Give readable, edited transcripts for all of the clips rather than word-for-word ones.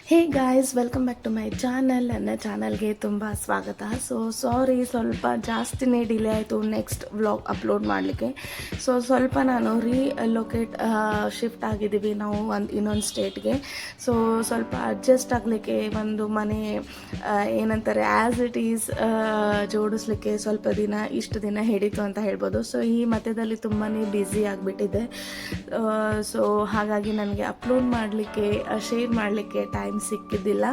Hey guys, welcome back to my channel. ನನ್ನ ಚಾನಲ್ಗೆ ತುಂಬ ಸ್ವಾಗತ. ಸಾರಿ, ಸ್ವಲ್ಪ ಜಾಸ್ತಿನೇ ಡಿಲೇ ಆಯಿತು ನೆಕ್ಸ್ಟ್ ವ್ಲಾಗ್ ಅಪ್ಲೋಡ್ ಮಾಡಲಿಕ್ಕೆ. ಸ್ವಲ್ಪ ನಾನು ರೀಲೊಕೇಟ್ ಶಿಫ್ಟ್ ಆಗಿದ್ದೀವಿ ನಾವು ಇನ್ನೊಂದು ಸ್ಟೇಟ್ಗೆ. ಸ್ವಲ್ಪ ಅಡ್ಜಸ್ಟ್ ಆಗಲಿಕ್ಕೆ ಒಂದು ಮನೆ ಏನಂತಾರೆ ಆ್ಯಸ್ ಇಟ್ ಈಸ್ ಜೋಡಿಸ್ಲಿಕ್ಕೆ ಇಷ್ಟು ದಿನ ಹಿಡಿತು ಅಂತ ಹೇಳ್ಬೋದು. ಈ ಮಧ್ಯದಲ್ಲಿ ತುಂಬಾ ಬ್ಯುಸಿ ಆಗಿಬಿಟ್ಟಿದೆ. ಹಾಗಾಗಿ ನನಗೆ ಅಪ್ಲೋಡ್ ಮಾಡಲಿಕ್ಕೆ ಶೇರ್ ಮಾಡಲಿಕ್ಕೆ ಟೈಮ್ ಸಿಕ್ಕಿದ್ದಿಲ್ಲ.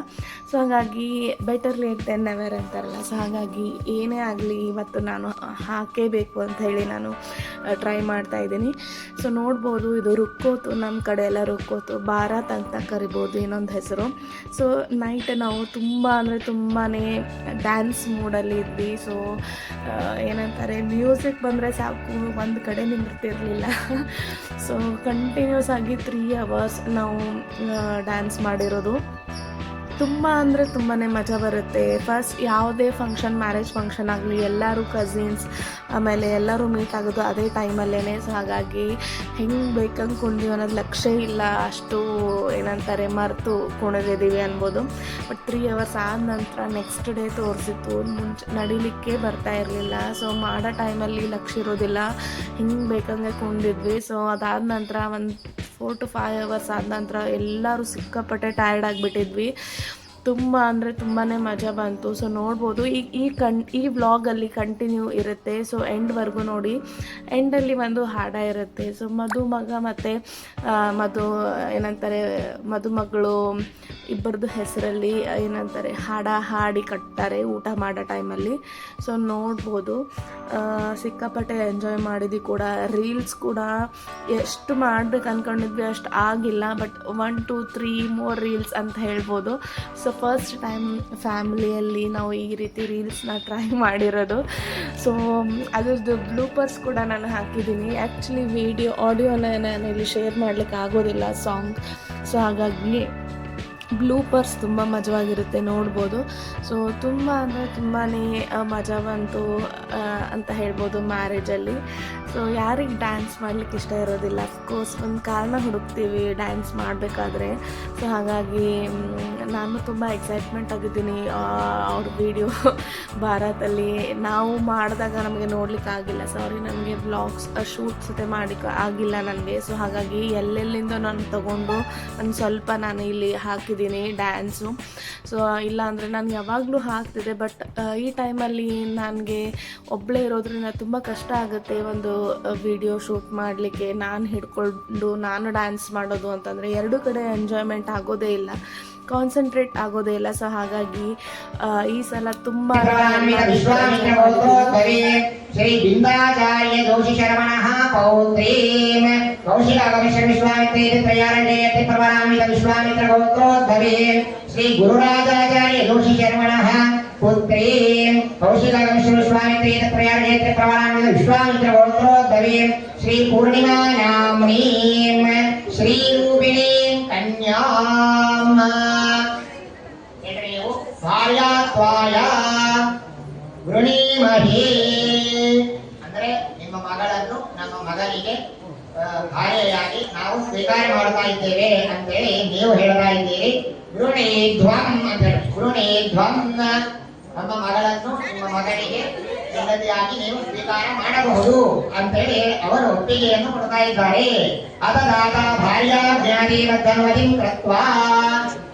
ಹಾಗಾಗಿ ಬೆಟರ್ ಲೇಟ್ ದೆನ್ ನೆವರ್ ಅಂತಾರಲ್ಲ. ಹಾಗಾಗಿ ಏನೇ ಆಗಲಿ ಇವತ್ತು ನಾನು ಹಾಕೇಬೇಕು ಅಂತ ಹೇಳಿ ನಾನು ಟ್ರೈ ಮಾಡ್ತಾ ಇದ್ದೀನಿ. ನೋಡ್ಬೋದು, ಇದು ರುಕ್ಕೋತು, ನಮ್ಮ ಕಡೆ ಎಲ್ಲ ರುಕ್ಕೋತು, ಭಾರತ್ ಅಂತ ಕರಿಬೋದು ಇನ್ನೊಂದು ಹೆಸರು. ನೈಟ್ ನಾವು ತುಂಬ ಅಂದರೆ ತುಂಬಾ ಡ್ಯಾನ್ಸ್ ಮೂಡಲ್ಲಿ ಇದ್ವಿ. ಏನಂತಾರೆ, ಮ್ಯೂಸಿಕ್ ಬಂದರೆ ಸಾಕು, ಒಂದು ಕಡೆ ನಿಂತಿರಲಿಲ್ಲ. ಕಂಟಿನ್ಯೂಸ್ ಆಗಿ 3 hours ನಾವು ಡ್ಯಾನ್ಸ್ ಮಾಡಿರೋದು. ತುಂಬ ಅಂದರೆ ತುಂಬಾ ಮಜಾ ಬರುತ್ತೆ. ಫಸ್ಟ್ ಯಾವುದೇ ಫಂಕ್ಷನ್, ಮ್ಯಾರೇಜ್ ಫಂಕ್ಷನ್ ಆಗಲಿ, ಎಲ್ಲರೂ ಕಸಿನ್ಸ್ ಆಮೇಲೆ ಎಲ್ಲರೂ ಮೀಟ್ ಆಗೋದು ಅದೇ ಟೈಮಲ್ಲೇ. ಹಾಗಾಗಿ ಹೆಂಗೆ ಬೇಕಂಗೆ ಕುಣಿದೀವಿ ಅನ್ನೋದು ಲಕ್ಷ್ಯ ಇಲ್ಲ, ಅಷ್ಟು ಏನಂತಾರೆ ಮರೆತು ಕುಣಿದಿದ್ದೀವಿ ಅನ್ಬೋದು. ಬಟ್ 3 hours ಆದ ನಂತರ ನೆಕ್ಸ್ಟ್ ಡೇ ತೋರಿಸಿತ್ತು, ಮುಂಚೆ ನಡಿಲಿಕ್ಕೆ ಬರ್ತಾ ಇರಲಿಲ್ಲ. ಮಾಡೋ ಟೈಮಲ್ಲಿ ಲಕ್ಷ್ಯ ಇರೋದಿಲ್ಲ, ಹಿಂಗೆ ಬೇಕಂಗೆ ಕುಣಿದಿದ್ವಿ. ಅದಾದ ನಂತರ ಒಂದು 4 to 5 hours ಆದ ನಂತರ ಎಲ್ಲರೂ ಸಿಕ್ಕಾಪಟ್ಟೆ ಟಯರ್ಡ್ ಆಗಿಬಿಟ್ಟಿದ್ವಿ. ತುಂಬ ಅಂದರೆ ತುಂಬಾ ಮಜಾ ಬಂತು. ನೋಡ್ಬೋದು, ಈ ವ್ಲಾಗಲ್ಲಿ ಕಂಟಿನ್ಯೂ ಇರುತ್ತೆ. ಎಂಡ್ವರೆಗೂ ನೋಡಿ. ಎಂಡಲ್ಲಿ ಒಂದು ಹಾಡ ಇರುತ್ತೆ. ಮದುಮಗ ಮತ್ತು ಮದುಮಗಳು ಇಬ್ಬರದು ಹೆಸರಲ್ಲಿ ಏನಂತಾರೆ ಹಾಡಿ ಕಟ್ತಾರೆ ಊಟ ಮಾಡೋ ಟೈಮಲ್ಲಿ. ನೋಡ್ಬೋದು, ಸಿಕ್ಕಾಪಟ್ಟೆ ಎಂಜಾಯ್ ಮಾಡಿದ್ವಿ ಕೂಡ. ರೀಲ್ಸ್ ಕೂಡ ಎಷ್ಟು ಮಾಡ್ಬೇಕು ಅಂದ್ಕೊಂಡಿದ್ವಿ ಅಷ್ಟು ಆಗಿಲ್ಲ, ಬಟ್ 1 2 3 more ರೀಲ್ಸ್ ಅಂತ ಹೇಳ್ಬೋದು. ಫಸ್ಟ್ ಟೈಮ್ ಫ್ಯಾಮಿಲಿಯಲ್ಲಿ ನಾವು ಈ ರೀತಿ ರೀಲ್ಸ್ನ ಟ್ರೈ ಮಾಡಿರೋದು. ಅದ್ರದ್ದು ಬ್ಲೂಪರ್ಸ್ ಕೂಡ ನಾನು ಹಾಕಿದ್ದೀನಿ. ಆ್ಯಕ್ಚುಲಿ ಆಡಿಯೋನ ನಾನು ಇಲ್ಲಿ ಶೇರ್ ಮಾಡಲಿಕ್ಕೆ ಆಗೋದಿಲ್ಲ ಸಾಂಗ್. ಹಾಗಾಗಿ ಬ್ಲೂಪರ್ಸ್ ತುಂಬ ಮಜವಾಗಿರುತ್ತೆ, ನೋಡ್ಬೋದು. ತುಂಬ ಅಂದರೆ ತುಂಬಾ ಮಜಾ ಬಂತು ಅಂತ ಹೇಳ್ಬೋದು ಮ್ಯಾರೇಜಲ್ಲಿ. ಯಾರಿಗೆ ಡ್ಯಾನ್ಸ್ ಮಾಡಲಿಕ್ಕೆ ಇಷ್ಟ ಇರೋದಿಲ್ಲ? ಅಫ್ಕೋರ್ಸ್ ಒಂದು ಕಾರಣ ಹುಡುಕ್ತೀವಿ ಡ್ಯಾನ್ಸ್ ಮಾಡಬೇಕಾದ್ರೆ. ಹಾಗಾಗಿ ನಾನು ತುಂಬ ಎಕ್ಸೈಟ್ಮೆಂಟ್ ಆಗಿದ್ದೀನಿ. ಅವ್ರ ವಿಡಿಯೋ ಭಾರತಲ್ಲಿ ನಾವು ಮಾಡಿದಾಗ ನಮಗೆ ನೋಡ್ಲಿಕ್ಕೆ ಆಗಿಲ್ಲ. ನನಗೆ ವ್ಲಾಗ್ಸ್ ಶೂಟ್ಸ್ ಜೊತೆ ಮಾಡಲಿಕ್ಕೆ ಆಗಿಲ್ಲ ನನಗೆ. ಹಾಗಾಗಿ ಎಲ್ಲೆಲ್ಲಿಂದ ನಾನು ತೊಗೊಂಡು ಸ್ವಲ್ಪ ನಾನು ಇಲ್ಲಿ ಹಾಕಿದ್ದೀನಿ ಡ್ಯಾನ್ಸು. ಇಲ್ಲ ಅಂದರೆ ನಾನು ಯಾವಾಗಲೂ ಹಾಕ್ತಿದ್ದೆ, ಬಟ್ ಈ ಟೈಮಲ್ಲಿ ನನಗೆ ಒಬ್ಬಳೇ ಇರೋದ್ರಿಂದ ತುಂಬ ಕಷ್ಟ ಆಗುತ್ತೆ ಒಂದು ವಿಡಿಯೋ ಶೂಟ್ ಮಾಡಲಿಕ್ಕೆ. ನಾನು ಹಿಡ್ಕೊಂಡು ನಾನು ಡ್ಯಾನ್ಸ್ ಮಾಡೋದು ಅಂತಂದರೆ ಎರಡು ಕಡೆ ಎಂಜಾಯ್ಮೆಂಟ್ ಆಗೋದೇ ಇಲ್ಲ, ಕಾನ್ಸಂಟ್ರೇಟ್ ಆಗೋದೇ ಇಲ್ಲ. ಹಾಗಾಗಿ ಈ ಸಲ ತುಂಬ ಶ್ರೀ ಬಿಂದಾಚಾರ್ಯ ಜೋಷಿ ಶರವಣಃ ಪೌತ್ರೀಂ ಕೌಶಿಕಾಗಮಿಶ್ರ ವಿಶ್ವಾಮಿತ್ರೇತಿ ತ್ರಯಾರಣ್ಯೇತಿ ಪ್ರವರಾಮಿತ ವಿಶ್ವಾಮಿತ್ರ ಗೋತ್ರೋದ್ಭವೀಂ ಶ್ರೀ ಗುರುರಾಜಾಚಾರ್ಯ ಜೋಷಿ ಶರವಣಃ ಪುತ್ರೀಂ ಕೌಶಿಕಾಗಮಿಶ್ರ ವಿಶ್ವಾಮಿತ್ರೇತಿ ತ್ರಯಾರಣ್ಯೇತಿ ಪ್ರವರಾಮಿತ ವಿಶ್ವಾಮಿತ್ರ ಗೋತ್ರೋದ್ಭವೀಂ ಶ್ರೀ ಪೂರ್ಣಿಮಾ ನಾಮ್ನೀಂ ಶ್ರೀ ರೂಪಿಣೀಂ ಕನ್ಯಾಂ ಭಾರ್ಯಾತ್ವಾಯ ವೃಣೀಮಹಿ. ಅಂದ್ರೆ ನಿಮ್ಮ ಮಗಳನ್ನು ನಮ್ಮ ಮಗನಿಗೆ ಭಾರ್ಯೆಯಾಗಿ ನಾವು ಸ್ವೀಕಾರ ಮಾಡ್ತಾ ಇದ್ದೇವೆ ಅಂತೇಳಿ ನೀವು ಹೇಳ್ತಾ ಇದ್ದೀರಿ. ವೃಣೀಧ್ವಂ ಅಂತ ಹೇಳಿ, ವೃಣೀಧ್ವಂ ನಮ್ಮ ಮಗಳನ್ನು ನಿಮ್ಮ ಮಗನಿಗೆ ಹೆಂಡತಿಯಾಗಿ ನೀವು ಸ್ವೀಕಾರ ಮಾಡಬಹುದು ಅಂತೇಳಿ ಅವರು ಒಪ್ಪಿಗೆಯನ್ನು ಕೊಡ್ತಾ ಇದ್ದಾರೆ. ಅದದಾತ ಭಾರ್ಯಾ ಜ್ಞಾನೀವದ್ದನುಮತಿಂ ಕೃತ್ವಾ.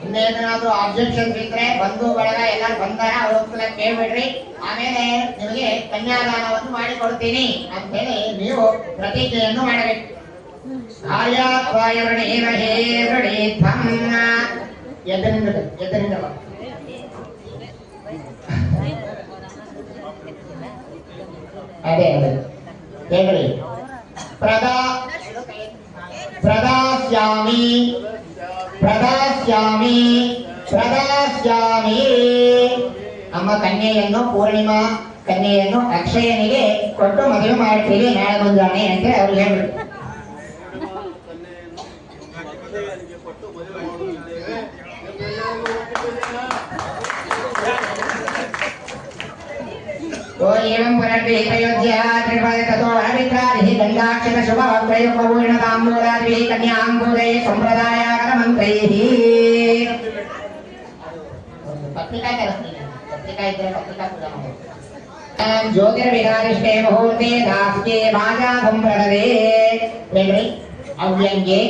ಇನ್ನೇನಾದ್ರೂ ಆಬ್ಜೆಕ್ಷನ್ಸ್ ಇದ್ರೆ ಬಂಧು ಬಳಗ ಎಲ್ಲರೂ ಬಂದಾರ ಅವ್ರ ಕೇಳ್ಬಿಡ್ರಿ, ಆಮೇಲೆ ನಿಮಗೆ ಕನ್ಯಾದಾನವನ್ನು ಮಾಡಿಕೊಡ್ತೀನಿ ಅಂತೇಳಿ ನೀವು ಪ್ರತಿಜ್ಞೆಯನ್ನು ಮಾಡಬೇಕು. ಎದ್ದರಿಂದ ಅದೇ ಹೇಳಿ. ಪ್ರದಾಸ್ಯಾಮಿ ಪ್ರದಾಸ್ಯಾಮಿ ಪ್ರದಾಸ್ಯಾಮಿ. ನಮ್ಮ ಕನ್ಯೆಯನ್ನು, ಪೂರ್ಣಿಮಾ ಕನ್ಯೆಯನ್ನು ಅಕ್ಷಯನಿಗೆ ಕೊಟ್ಟು ಮದುವೆ ಮಾಡ್ತೀವಿ ನಾಳೆ ಮುಂಜಾನೆ ಅಂತ ಅವ್ರು ಹೇಳಿದ್ರು. एवं पुनर्विहितयोज्या त्रिपादतो हरिद्रादिः गन्धाक्षत शुभवक्त्रयोपपूर्णताम्बूलादिभिः कन्याम्बूदैः सम्प्रदायागतमन्त्रैः ಪತ್ರಿಕಾ ಇದ್ದರೆ ಪತ್ರಿಕಾ ಪೂಜೆ ಮಾಡಬೇಕು. ಜ್ಯೋತಿರ್ವಿಹಾರಿಷ್ಟೇ ಮುಹೂರ್ತೆ ದಾಸ್ಯೆ ವಾಜಾ ಸಂಪ್ರದದೆ ಹೇಳ್ರಿ. ಅವ್ಯಂಗೆ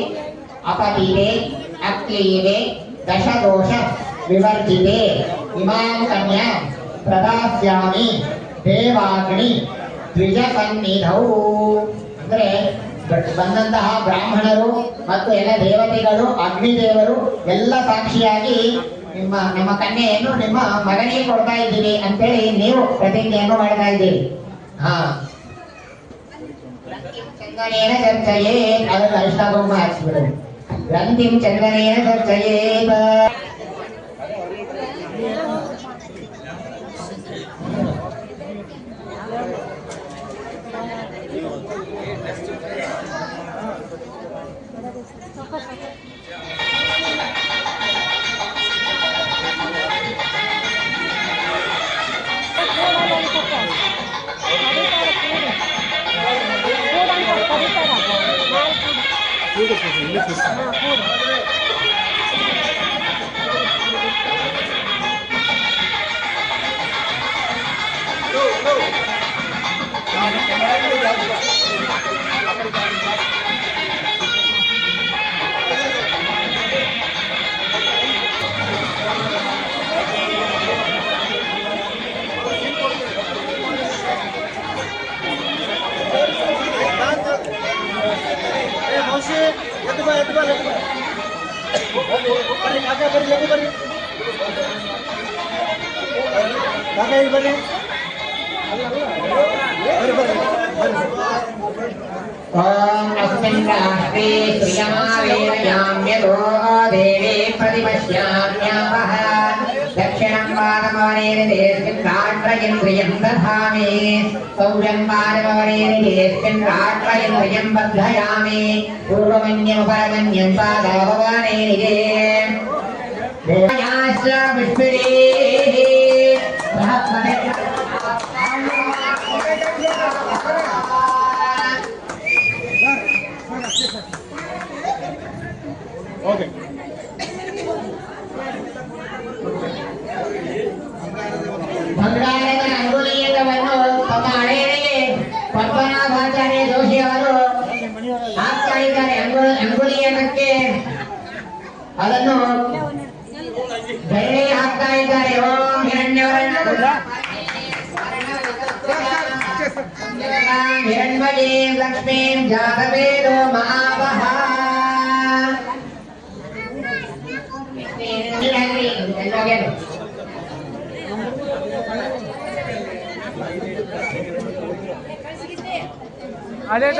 ಅಪತೀರೆ ಅಕ್ಲೀರೆ ದಶದೋಷ ವಿವರ್ಜಿತೆ ಇಮಾಂ ಕನ್ಯಾ ಪ್ರದಾಸ್ಯಾಮಿ ದೇವಾಗ್ನಿ ದ್ವಿಜ ಸನ್ನಿಧೌ. ಅಂದ್ರೆ ಬಂದಂತಹ ಬ್ರಾಹ್ಮಣರು ಮತ್ತು ಎಲ್ಲ ದೇವತೆಗಳು ಅಗ್ನಿದೇವರು ಎಲ್ಲ ಸಾಕ್ಷಿಯಾಗಿ ನಮ್ಮ ಕನ್ಯೆಯನ್ನು ನಿಮ್ಮ ಮಗನಿಗೆ ಕೊಡ್ತಾ ಇದ್ದೀರಿ ಅಂತೇಳಿ ನೀವು ಪ್ರತಿಜ್ಞೆಯನ್ನು ಮಾಡ್ತಾ ಇದ್ದೀರಿ. ಹಾ ಚಂದನೇನ ಚರ್ಚೆಯೇ ಅದನ್ನು ಅರಿಷ್ಟಾಭೌಮ ಹಾಕಿಬಿಡು. ಗ್ರಂಥಿಂ ಚಂದನೇನ ಚರ್ಚೆಯೇತ. ಓಂ ಅಸ್ಮಿನ್ ರಾಷ್ಟ್ರೇ ಶ್ರಿಯಮಾವೇದಯಾಮ್ಯತೋ ದೇವೇ ಪ್ರತಿಪಶ್ಯಾಮ್ಯಾವಹ ದಕ್ಷಿಣಂ ಪಾದಮವನೇರಿದೇಸ್ಮಿನ್ ರಾಷ್ಟ್ರಯಂತ್ರಿಯಂ ದಧಾಮಿ ಸೌರ್ಯಂ ಪಾದಮವನೇರಿದೇಸ್ಮಿನ್ ರಾಷ್ಟ್ರಯಂತ್ರಿಯಂ ಬದ್ಧಯಾಮಿ ಪೂರ್ವಮನ್ಯಂ ಪರಮನ್ಯಂ ಪಾದಮವನೇರಿದೇ ದೇವಯಾಶ್ಚ ವಿಷ್ಣುರೇ ಓಕೆ. ಬಂಗಾರದ ಅಂಗುಲೀಯಕವನ್ನು ತಮ್ಮ ಹಳೆಯರಿಗೆ ಪದ್ಮನಾಭಾಚಾರ್ಯ ಜೋಶಿ ಅವರು ಹಾಕ್ತಾ ಇದ್ದಾರೆ. ಅಂಗುಲೀಯಕಕ್ಕೆ ಅದನ್ನು ಬೆಳ್ಳಿ ಹಾಕ್ತಾ ಇದ್ದಾರೆ. ಓಂ ಹಿರಣ್ಯವರಣ್ಯ ಹಿರಣ್ಮಯೇ ಲಕ್ಷ್ಮೀ ಜಾತವೇದೋ ಮಹಾವಹ. ಅದೇ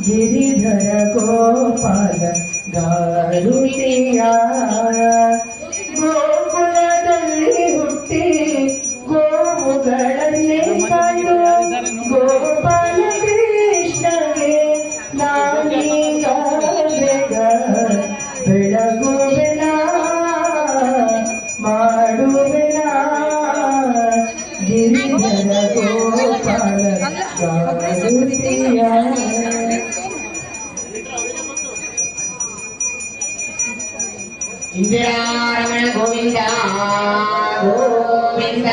ಗಿರಿಧರ ಗೋಪಾಲ ಗಾರುಣಿಯ ಗೋಕುಲದಲ್ಲಿ ಹುಟ್ಟಿ ಗೋವುಗಳನ್ನೇ ಕಾಯು ಗೋಪಾಲ ಕೃಷ್ಣಗೆ ನಾನೀಗ ಬೆಳಗುವೆನ ಮಾಡುವೆನ ಗಿರಿಧರ ಗೋಪಾಲ ಗಾರುಣಿಯ. ಇಂದಿರಾರಮಣ ಗೋವಿಂದ ಗೋವಿಂದ.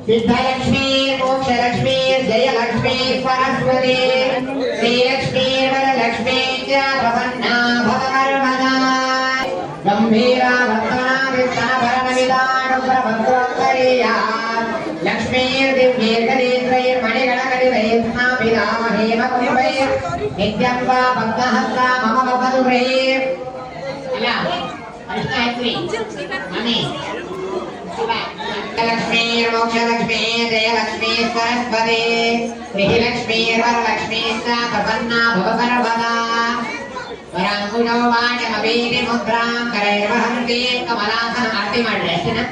ಸಿದ್ಧಲಕ್ಷ್ಮೀ ಮೋಕ್ಷಲಕ್ಷ್ಮೀ ಜಯಲಕ್ಷ್ಮೀ ಸರಸ್ವತಿ ಶ್ರೀಲಕ್ಷ್ಮೀ ವರಲಕ್ಷ್ಮೀ ಚ ಪ್ರಸನ್ನಾ ಭವರ್ಮದಾ ಗಂಭೀರ ಭಕ್ತನಾಭಿಷ್ಟಾಭರಣವಿದಾನುಗ್ರಭದ್ರೋತ್ತರೀಯ ಲಕ್ಷ್ಮೀರ್ದಿವ್ಯೈರ್ಗಣೇಂದ್ರೈರ್ಮಣಿಗಣಕರಿವೈರ್ನಾಭಿಧಾಮಹೇಮಕುಂಭೈರ್ ನಿತ್ಯಂ ವಾ ಭಕ್ತಹಸ್ತ ಮಮ ವಪದುರೇ. ಅಲ್ಲ ಅಷ್ಟ ಆಯ್ತ್ರಿ ಮನೆ. ಲಕ್ಷ್ಮೀ ಮೋಕ್ಷಲಕ್ಷ್ಮೀ ಜಯಲಕ್ಷ್ಮೀ ಸರಸ್ವತಿ ಶ್ರೀಲಕ್ಷ್ಮೀ ವರಲಕ್ಷ್ಮೀ ಚ ಪ್ರಸನ್ನಾ ಭವರ್ಮದಾ ವರಾಂಗುಜೋ ವಾಣಮವೀರಿ ಮುದ್ರಾಂ ಕರೈರ್ವಹಂತಿ ಕಮಲಾಸನ. ಆರತಿ ಮಾಡ್ರಿ ಅಷ್ಟೇನಾ?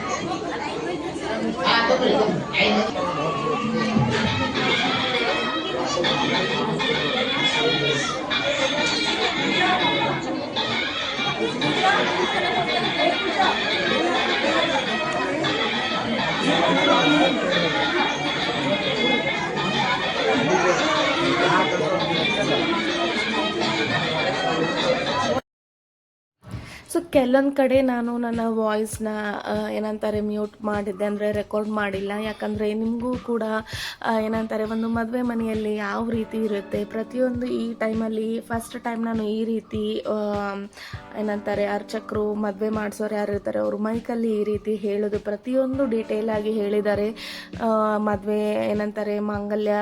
ಕೆಲವೊಂದು ಕಡೆ ನಾನು ನನ್ನ ವಾಯ್ಸ್ನ ಏನಂತಾರೆ ಮ್ಯೂಟ್ ಮಾಡಿದ್ದೆ, ಅಂದರೆ ರೆಕಾರ್ಡ್ ಮಾಡಿಲ್ಲ. ಯಾಕಂದರೆ ನಿಮಗೂ ಕೂಡ ಏನಂತಾರೆ ಒಂದು ಮದುವೆ ಮನೆಯಲ್ಲಿ ಯಾವ ರೀತಿ ಇರುತ್ತೆ ಪ್ರತಿಯೊಂದು ಈ ಟೈಮಲ್ಲಿ ಫಸ್ಟ್ ಟೈಮ್ ನಾನು ಈ ರೀತಿ ಏನಂತಾರೆ ಅರ್ಚಕರು ಮದುವೆ ಮಾಡಿಸೋರು ಯಾರು ಇರ್ತಾರೆ ಅವರು ಮೈಕಲ್ಲಿ ಈ ರೀತಿ ಹೇಳೋದು ಪ್ರತಿಯೊಂದು ಡೀಟೇಲಾಗಿ ಹೇಳಿದ್ದಾರೆ. ಮದುವೆ ಏನಂತಾರೆ ಮಾಂಗಲ್ಯ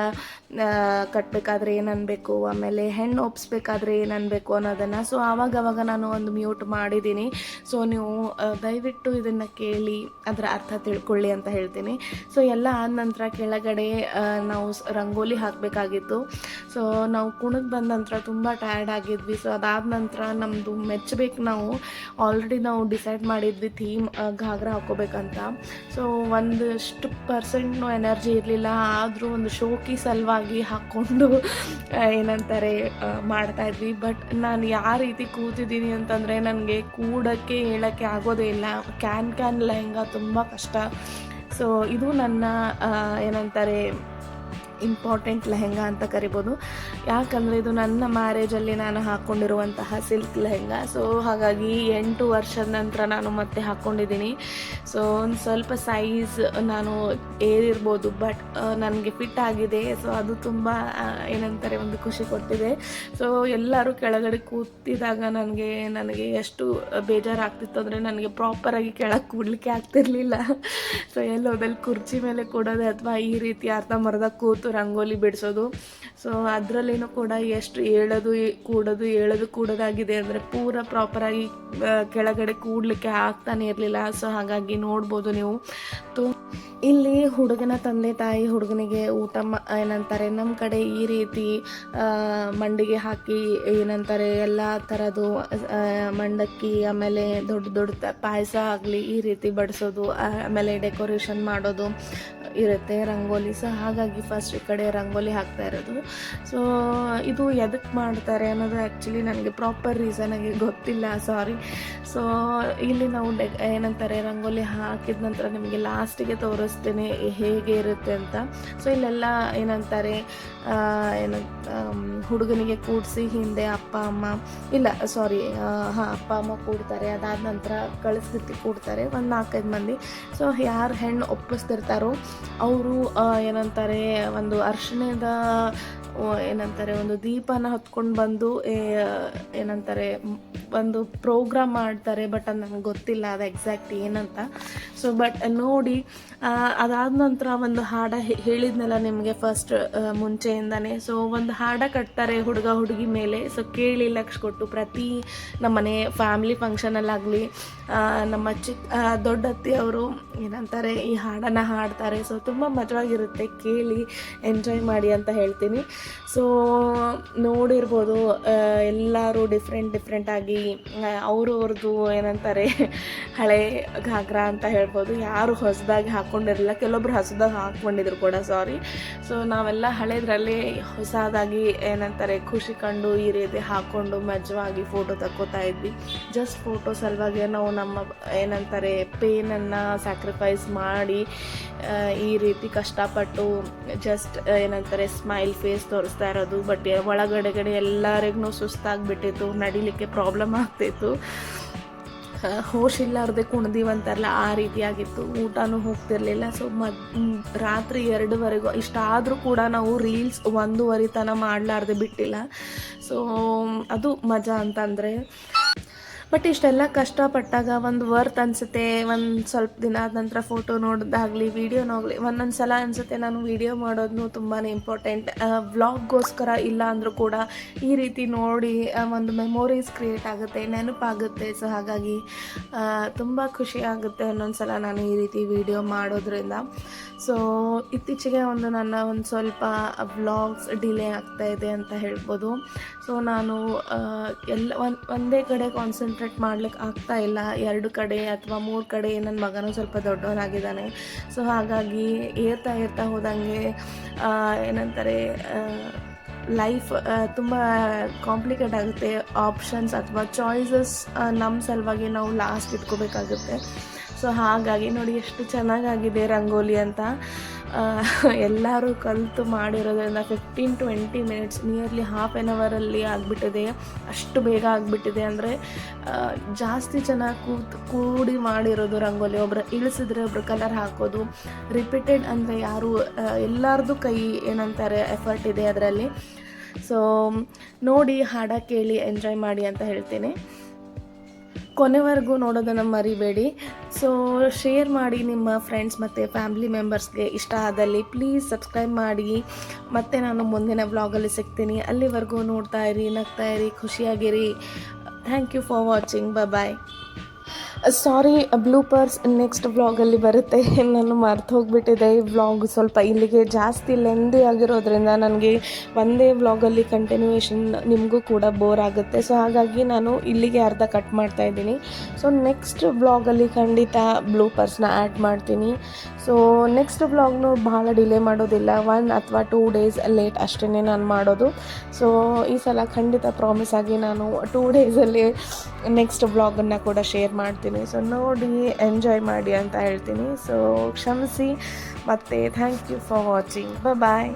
ಕಟ್ಟಬೇಕಾದ್ರೆ ಏನನ್ಬೇಕು, ಆಮೇಲೆ ಹೆಣ್ಣು ಒಪ್ಪಿಸ್ಬೇಕಾದ್ರೆ ಏನನ್ಬೇಕು ಅನ್ನೋದನ್ನು. ಸೊ ಆವಾಗವಾಗ ನಾನು ಒಂದು ಮ್ಯೂಟ್ ಮಾಡಿದ್ದೀನಿ. ಸೊ ನೀವು ದಯವಿಟ್ಟು ಇದನ್ನು ಕೇಳಿ ಅದರ ಅರ್ಥ ತಿಳ್ಕೊಳ್ಳಿ ಅಂತ ಹೇಳ್ತೀನಿ. ಸೊ ಎಲ್ಲ ಆದ ನಂತರ ಕೆಳಗಡೆ ನಾವು ರಂಗೋಲಿ ಹಾಕಬೇಕಾಗಿತ್ತು. ಸೊ ನಾವು ಕುಣಿದು ಬಂದ ನಂತರ ತುಂಬ ಟಯರ್ಡ್ ಆಗಿದ್ವಿ. ಸೊ ಅದಾದ ನಂತರ ನಮ್ಮದು ಮೆಚ್ಚಬೇಕು, ನಾವು ಆಲ್ರೆಡಿ ನಾವು ಡಿಸೈಡ್ ಮಾಡಿದ್ವಿ ಥೀಮ್ ಘಾಗ್ರಾ ಹಾಕೋಬೇಕಂತ. ಸೊ ಒಂದಷ್ಟು ಪರ್ಸೆಂಟ್ನೂ ಎನರ್ಜಿ ಇರಲಿಲ್ಲ, ಆದರೂ ಒಂದು ಶೋಕಿ ಸಲುವಾಗಿ ಹಾಕ್ಕೊಂಡು ಏನಂತಾರೆ ಮಾಡ್ತಾಯಿದ್ವಿ. ಬಟ್ ನಾನು ಯಾವ ರೀತಿ ಕೂತಿದ್ದೀನಿ ಅಂತಂದರೆ ನನಗೆ ಕೂಡೋಕ್ಕೆ ಹೇಳೋಕ್ಕೆ ಆಗೋದೇ ಇಲ್ಲ. ಕ್ಯಾನ್ ಲೆಹಂಗಾ ತುಂಬ ಕಷ್ಟ. ಸೊ ಇದು ನನ್ನ ಏನಂತಾರೆ ಇಂಪಾರ್ಟೆಂಟ್ ಲೆಹಂಗಾ ಅಂತ ಕರಿಬೋದು. ಯಾಕಂದರೆ ಇದು ನನ್ನ ಮ್ಯಾರೇಜಲ್ಲಿ ನಾನು ಹಾಕ್ಕೊಂಡಿರುವಂತಹ ಸಿಲ್ಕ್ ಲೆಹಂಗಾ. ಸೊ ಹಾಗಾಗಿ 8 ವರ್ಷದ ನಂತರ ನಾನು ಮತ್ತೆ ಹಾಕ್ಕೊಂಡಿದ್ದೀನಿ. ಸೊ ಒಂದು ಸ್ವಲ್ಪ ಸೈಜ್ ನಾನು ಏರಿರ್ಬೋದು, ಬಟ್ ನನಗೆ ಫಿಟ್ ಆಗಿದೆ. ಸೊ ಅದು ತುಂಬ ಏನಂತಾರೆ ಒಂದು ಖುಷಿ ಕೊಟ್ಟಿದೆ. ಸೊ ಎಲ್ಲರೂ ಕೆಳಗಡೆ ಕೂತಿದಾಗ ನನಗೆ ಎಷ್ಟು ಬೇಜಾರಾಗ್ತಿತ್ತು ಅಂದರೆ ನನಗೆ ಪ್ರಾಪರಾಗಿ ಕೆಳಗೆ ಕೂಡಲಿಕ್ಕೆ ಆಗ್ತಿರ್ಲಿಲ್ಲ. ಸೊ ಎಲ್ಲೋದಲ್ಲಿ ಕುರ್ಚಿ ಮೇಲೆ ಕೂಡೋದು ಅಥವಾ ಈ ರೀತಿ ಅರ್ಧಂಬರ್ಧ ಕೂತು ರಂಗೋಲಿ ಬಿಡಿಸೋದು. ಸೊ ಅದರಲ್ಲೇನೂ ಕೂಡ ಎಷ್ಟು ಕೂಡೋದಾಗಿದೆ ಅಂದರೆ ಪೂರ ಪ್ರಾಪರಾಗಿ ಕೆಳಗಡೆ ಕೂಡಲಿಕ್ಕೆ ಆಗ್ತಾನೆ ಇರಲಿಲ್ಲ. ಸೊ ಹಾಗಾಗಿ ನೋಡ್ಬೋದು ನೀವು. ಇಲ್ಲಿ ಹುಡುಗನ ತಂದೆ ತಾಯಿ ಹುಡುಗನಿಗೆ ಊಟ ಏನಂತಾರೆ ನಮ್ಮ ಕಡೆ ಈ ರೀತಿ ಮಂಡಿಗೆ ಹಾಕಿ ಏನಂತಾರೆ ಎಲ್ಲ ಥರದ್ದು ಮಂಡಕ್ಕಿ, ಆಮೇಲೆ ದೊಡ್ಡ ಪಾಯಸ ಆಗಲಿ ಈ ರೀತಿ ಬಡಿಸೋದು, ಆಮೇಲೆ ಡೆಕೋರೇಷನ್ ಮಾಡೋದು ಇರುತ್ತೆ, ರಂಗೋಲಿ. ಸೊ ಹಾಗಾಗಿ ಫಸ್ಟ್ ಈ ಕಡೆ ರಂಗೋಲಿ ಹಾಕ್ತಾ ಇರೋದು. ಸೊ ಇದು ಎದಕ್ಕೆ ಮಾಡ್ತಾರೆ ಅನ್ನೋದು ಆ್ಯಕ್ಚುಲಿ ನನಗೆ ಪ್ರಾಪರ್ ರೀಸನಾಗಿ ಗೊತ್ತಿಲ್ಲ, ಸಾರಿ. ಸೊ ಇಲ್ಲಿ ನಾವು ಏನಂತಾರೆ ರಂಗೋಲಿ ಹಾಕಿದ ನಂತರ ನಿಮಗೆ ಲಾಸ್ಟಿಗೆ ತೋರಿಸ್ತೇನೆ ಹೇಗೆ ಇರುತ್ತೆ ಅಂತ. ಸೊ ಇಲ್ಲೆಲ್ಲ ಏನಂತಾರೆ ಹುಡುಗನಿಗೆ ಕೂಡಿಸಿ ಹಿಂದೆ ಅಪ್ಪ ಅಮ್ಮ ಕೂಡ್ತಾರೆ. ಅದಾದ ನಂತರ ಕಳಿಸ್ಬಿಟ್ಟು ಕೂಡ್ತಾರೆ ಒಂದು 4-5 ಮಂದಿ. ಸೊ ಯಾರು ಹೆಣ್ಣು ಒಪ್ಪಿಸ್ತಿರ್ತಾರೋ ಅವರು ಏನಂತಾರೆ ಒಂದು ಅರ್ಶಿಣದ ಏನಂತಾರೆ ಒಂದು ದೀಪನ ಹೊತ್ಕೊಂಡು ಬಂದು ಏನಂತಾರೆ ಒಂದು ಪ್ರೋಗ್ರಾಮ್ ಮಾಡ್ತಾರೆ. ಬಟ್ ಅದು ನನಗೆ ಗೊತ್ತಿಲ್ಲ ಅದು ಎಕ್ಸಾಕ್ಟ್ ಏನಂತ. ಸೊ ಬಟ್ ನೋಡಿ ಅದಾದ ನಂತರ ಒಂದು ಹಾಡ ಹೇಳಿದ್ನಲ್ಲ ನಿಮಗೆ ಫಸ್ಟ್ ಮುಂಚೆಯಿಂದನೇ. ಸೊ ಒಂದು ಹಾಡ ಕಟ್ತಾರೆ ಹುಡುಗ ಹುಡುಗಿ ಮೇಲೆ. ಸೊ ಕೇಳಿ ಲಕ್ಷ ಕೊಟ್ಟು ಪ್ರತಿ ನಮ್ಮನೆ ಫ್ಯಾಮಿಲಿ ಫಂಕ್ಷನಲ್ಲಾಗಲಿ ನಮ್ಮ ದೊಡ್ಡ ಅತ್ತಿ ಅವರು ಏನಂತಾರೆ ಈ ಹಾಡನ್ನು ಹಾಡ್ತಾರೆ. ಸೊ ತುಂಬ ಮಜವಾಗಿರುತ್ತೆ, ಕೇಳಿ ಎಂಜಾಯ್ ಮಾಡಿ ಅಂತ ಹೇಳ್ತೀನಿ. ಸೊ ನೋಡಿರ್ಬೋದು ಎಲ್ಲರೂ ಡಿಫ್ರೆಂಟಾಗಿ ಅವ್ರದ್ದು ಏನಂತಾರೆ ಹಳೆ ಘಾಗ್ರಾ ಅಂತ ಹೇಳ್ಬೋದು. ಯಾರು ಹೊಸದಾಗಿ ಹಾಕ್ಕೊಂಡಿರಲಿಲ್ಲ, ಕೆಲವೊಬ್ರು ಹೊಸದಾಗಿ ಹಾಕ್ಕೊಂಡಿದ್ರು ಕೂಡ, ಸಾರಿ. ಸೊ ನಾವೆಲ್ಲ ಹಳೇದ್ರಲ್ಲಿ ಹೊಸದಾಗಿ ಏನಂತಾರೆ ಖುಷಿ ಕಂಡು ಈ ರೀತಿ ಹಾಕ್ಕೊಂಡು ಮಜವಾಗಿ ಫೋಟೋ ತಕ್ಕೋತಾ ಇದ್ವಿ. ಜಸ್ಟ್ ಫೋಟೋ ಸಲುವಾಗಿ ನಾವು ನಮ್ಮ ಏನಂತಾರೆ ಪೇನನ್ನು ಸ್ಯಾಕ್ರಿಫೈಸ್ ಮಾಡಿ ಈ ರೀತಿ ಕಷ್ಟಪಟ್ಟು ಜಸ್ಟ್ ಏನಂತಾರೆ ಸ್ಮೈಲ್ ಫೇಸ್ ತೋರಿಸ್ತಾ ಇರೋದು. ಬಟ್ ಒಳಗಡೆಗಡೆ ಎಲ್ಲರಿಗೂ ಸುಸ್ತಾಗಿಬಿಟ್ಟಿತ್ತು, ನಡಿಲಿಕ್ಕೆ ಪ್ರಾಬ್ಲಮ್ ಆಗ್ತಿತ್ತು, ಹೋಶಿಲ್ಲಾರ್ದೆ ಕುಣ್ದೀವಂತಾರಲ್ಲ ಆ ರೀತಿಯಾಗಿತ್ತು, ಊಟನೂ ಹೋಗ್ತಿರ್ಲಿಲ್ಲ. ಸೊ ರಾತ್ರಿ 2ವರೆಗೂ ಇಷ್ಟಾದರೂ ಕೂಡ ನಾವು ರೀಲ್ಸ್ 1:30 ತನಕ ಮಾಡಲಾರ್ದೆ ಬಿಟ್ಟಿಲ್ಲ. ಸೊ ಅದು ಮಜಾ ಅಂತಂದರೆ. ಬಟ್ ಇಷ್ಟೆಲ್ಲ ಕಷ್ಟಪಟ್ಟಾಗ ಒಂದು ವರ್ತ್ ಅನಿಸುತ್ತೆ. ಒಂದು ಸ್ವಲ್ಪ ದಿನ ಆದ ನಂತರ ಫೋಟೋ ನೋಡೋದಾಗಲಿ ವೀಡಿಯೋನಾಗಲಿ ಒಂದೊಂದು ಸಲ ಅನಿಸುತ್ತೆ ನಾನು ವೀಡಿಯೋ ಮಾಡೋದು ತುಂಬಾ ಇಂಪಾರ್ಟೆಂಟ್, ವ್ಲಾಗ್ಗೋಸ್ಕರ ಇಲ್ಲ ಅಂದರೂ ಕೂಡ ಈ ರೀತಿ ನೋಡಿ ಒಂದು ಮೆಮೊರೀಸ್ ಕ್ರಿಯೇಟ್ ಆಗುತ್ತೆ, ನೆನಪಾಗುತ್ತೆ. ಸೊ ಹಾಗಾಗಿ ತುಂಬ ಖುಷಿ ಆಗುತ್ತೆ ಒಂದೊಂದು ಸಲ ನಾನು ಈ ರೀತಿ ವೀಡಿಯೋ ಮಾಡೋದ್ರಿಂದ. ಸೊ ಇತ್ತೀಚೆಗೆ ನನ್ನ ಒಂದು ಸ್ವಲ್ಪ ವ್ಲಾಗ್ಸ್ ಡಿಲೇ ಆಗ್ತಾಯಿದೆ ಅಂತ ಹೇಳ್ಬೋದು. ಸೊ ನಾನು ಒಂದೇ ಕಡೆ ಕಾನ್ಸಂಟ್ರೇಟ್ ಮಾಡ್ಲಿಕ್ಕೆ ಆಗ್ತಾ ಇಲ್ಲ, 2 ಕಡೆ ಅಥವಾ 3 ಕಡೆ. ನನ್ನ ಮಗನೂ ಸ್ವಲ್ಪ ದೊಡ್ಡವನಾಗಿದ್ದಾನೆ. ಸೊ ಹಾಗಾಗಿ ಏರ್ತಾ ಹೋದಂಗೆ ಏನಂತಾರೆ ಲೈಫ್ ತುಂಬ ಕಾಂಪ್ಲಿಕೇಟ್ ಆಗುತ್ತೆ. ಆಪ್ಷನ್ಸ್ ಅಥವಾ ಚಾಯ್ಸಸ್ ನಮ್ಮ ಸಲುವಾಗಿ ನಾವು ಲಾಸ್ಟ್ ಇಟ್ಕೋಬೇಕಾಗುತ್ತೆ. ಸೊ ಹಾಗಾಗಿ ನೋಡಿ ಎಷ್ಟು ಚೆನ್ನಾಗಾಗಿದೆ ರಂಗೋಲಿ ಅಂತ. ಎಲ್ಲರೂ ಕಲಿತು ಮಾಡಿರೋದ್ರಿಂದ 15-20 ಮಿನಿಟ್ಸ್, ನಿಯರ್ಲಿ ಹಾಫ್ ಆನ್ ಅವರಲ್ಲಿ ಆಗಿಬಿಟ್ಟಿದೆ. ಅಷ್ಟು ಬೇಗ ಆಗಿಬಿಟ್ಟಿದೆ. ಅಂದರೆ ಜಾಸ್ತಿ ಚೆನ್ನಾಗಿ ಕೂಡಿ ಮಾಡಿರೋದು ರಂಗೋಲಿ. ಒಬ್ಬರು ಇಳಿಸಿದ್ರೆ ಒಬ್ರು ಕಲರ್ ಹಾಕೋದು, ರಿಪೀಟೆಡ್ ಅಂದರೆ ಯಾರು ಎಲ್ಲರದ್ದು ಕೈ ಏನಂತಾರೆ ಎಫರ್ಟ್ ಇದೆ ಅದರಲ್ಲಿ. ಸೊ ನೋಡಿ, ಹಾಡ ಕೇಳಿ ಎಂಜಾಯ್ ಮಾಡಿ ಅಂತ ಹೇಳ್ತೀನಿ. ಕೊನೆವರೆಗೂ ನೋಡೋದನ್ನು ಮರಿಬೇಡಿ. ಸೊ ಶೇರ್ ಮಾಡಿ ನಿಮ್ಮ ಫ್ರೆಂಡ್ಸ್ ಮತ್ತು ಫ್ಯಾಮಿಲಿ ಮೆಂಬರ್ಸ್ಗೆ. ಇಷ್ಟ ಆದಲ್ಲಿ ಪ್ಲೀಸ್ ಸಬ್ಸ್ಕ್ರೈಬ್ ಮಾಡಿ. ಮತ್ತು ನಾನು ಮುಂದಿನ ವ್ಲಾಗಲ್ಲಿ ಸಿಗ್ತೀನಿ. ಅಲ್ಲಿವರೆಗೂ ನೋಡ್ತಾ ಇರಿ, ನಗ್ತಾ ಇರಿ, ಖುಷಿಯಾಗಿರಿ. Thank you for watching. Bye. Sorry, bloopers next ವ್ಲಾಗಲ್ಲಿ ಬರುತ್ತೆ. ನಾನು ಮರ್ತು ಹೋಗಿಬಿಟ್ಟಿದೆ. ಈ ವ್ಲಾಗ್ ಸ್ವಲ್ಪ ಇಲ್ಲಿಗೆ ಜಾಸ್ತಿ ಲೆಂದಿ ಆಗಿರೋದ್ರಿಂದ ನನಗೆ ಒಂದೇ ವ್ಲಾಗಲ್ಲಿ ಕಂಟಿನ್ಯೂಯೇಷನ್ ನಿಮಗೂ ಕೂಡ ಬೋರ್ ಆಗುತ್ತೆ. ಸೊ ಹಾಗಾಗಿ ನಾನು ಇಲ್ಲಿಗೆ ಅರ್ಧ ಕಟ್ ಮಾಡ್ತಾ ಇದ್ದೀನಿ. ಸೊ ನೆಕ್ಸ್ಟ್ ವ್ಲಾಗಲ್ಲಿ ಖಂಡಿತ ಬ್ಲೂಪರ್ಸ್ನ ಆ್ಯಡ್ ಮಾಡ್ತೀನಿ. ಸೊ ನೆಕ್ಸ್ಟ್ ವ್ಲಾಗ್ನು ಭಾಳ ಡಿಲೇ ಮಾಡೋದಿಲ್ಲ, 1 ಅಥವಾ 2 ಡೇಸ್ ಲೇಟ್ ಅಷ್ಟೇ ನಾನು ಮಾಡೋದು. ಸೊ ಈ ಸಲ ಖಂಡಿತ ಪ್ರಾಮಿಸ್ ಆಗಿ ನಾನು 2 ಡೇಸಲ್ಲಿ ನೆಕ್ಸ್ಟ್ ವ್ಲಾಗನ್ನು ಕೂಡ ಶೇರ್ ಮಾಡ್ತೀನಿ. ಸೊ ನೋಡಿ, ಎಂಜಾಯ್ ಮಾಡಿ ಅಂತ ಹೇಳ್ತೀನಿ. ಸೊ ಕ್ಷಮಿಸಿ, ಮತ್ತು ಥ್ಯಾಂಕ್ ಯು ಫಾರ್ ವಾಚಿಂಗ್. ಬಾಯ್.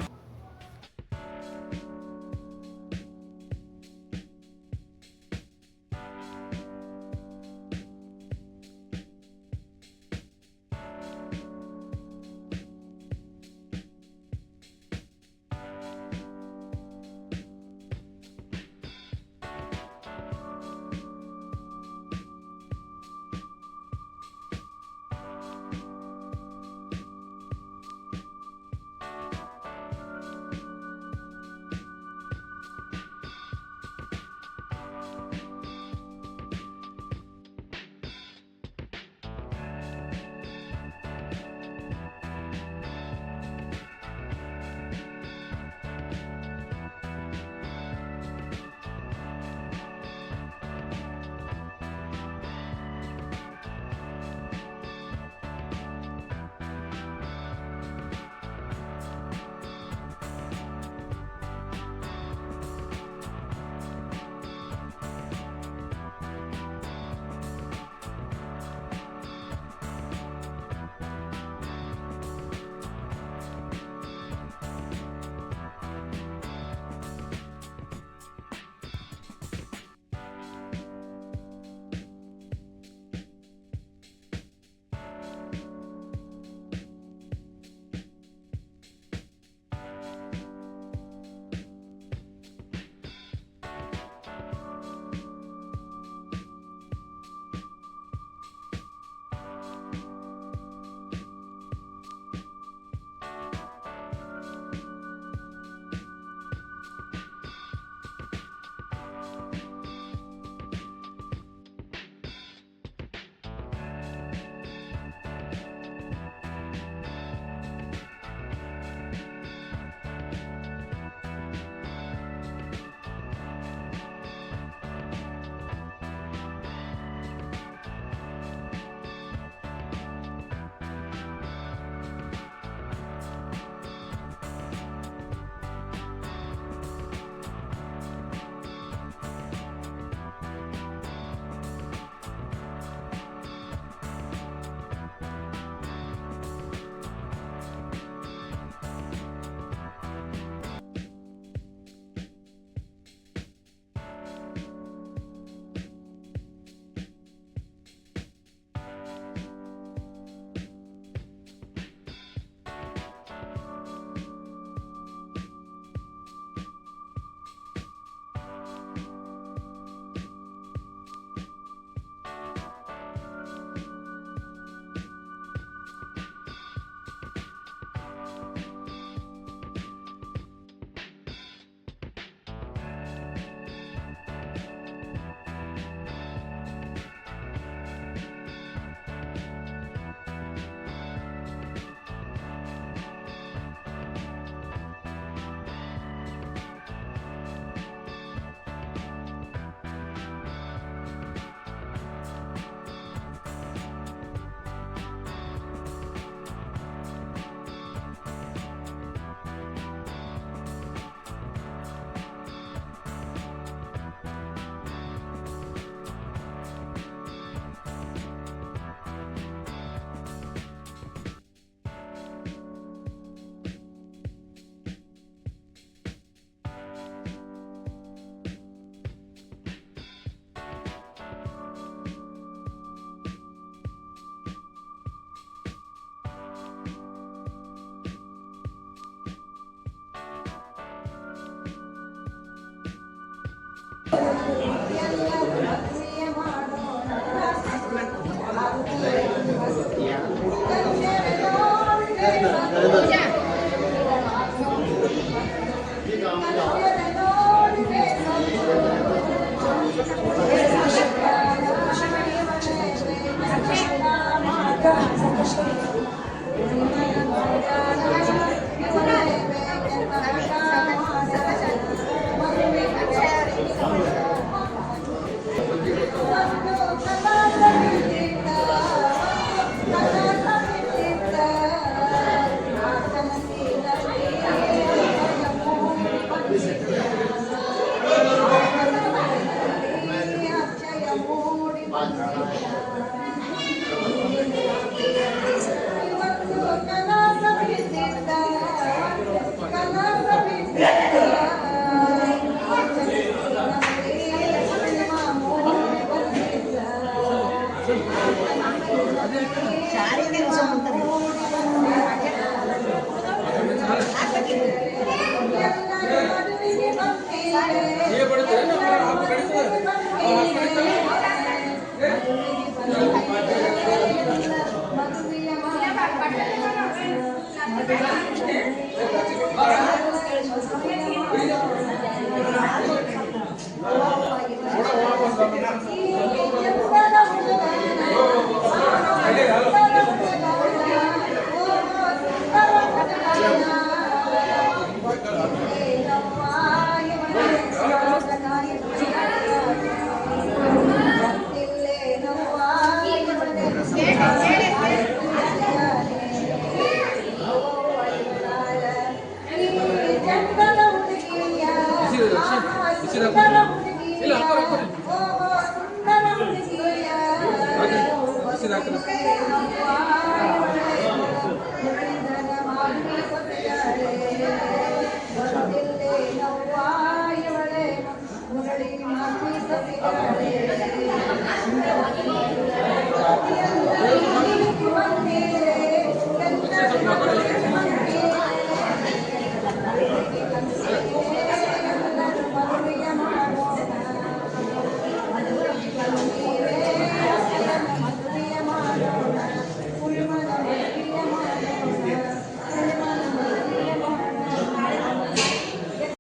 ಮದುವೆಯ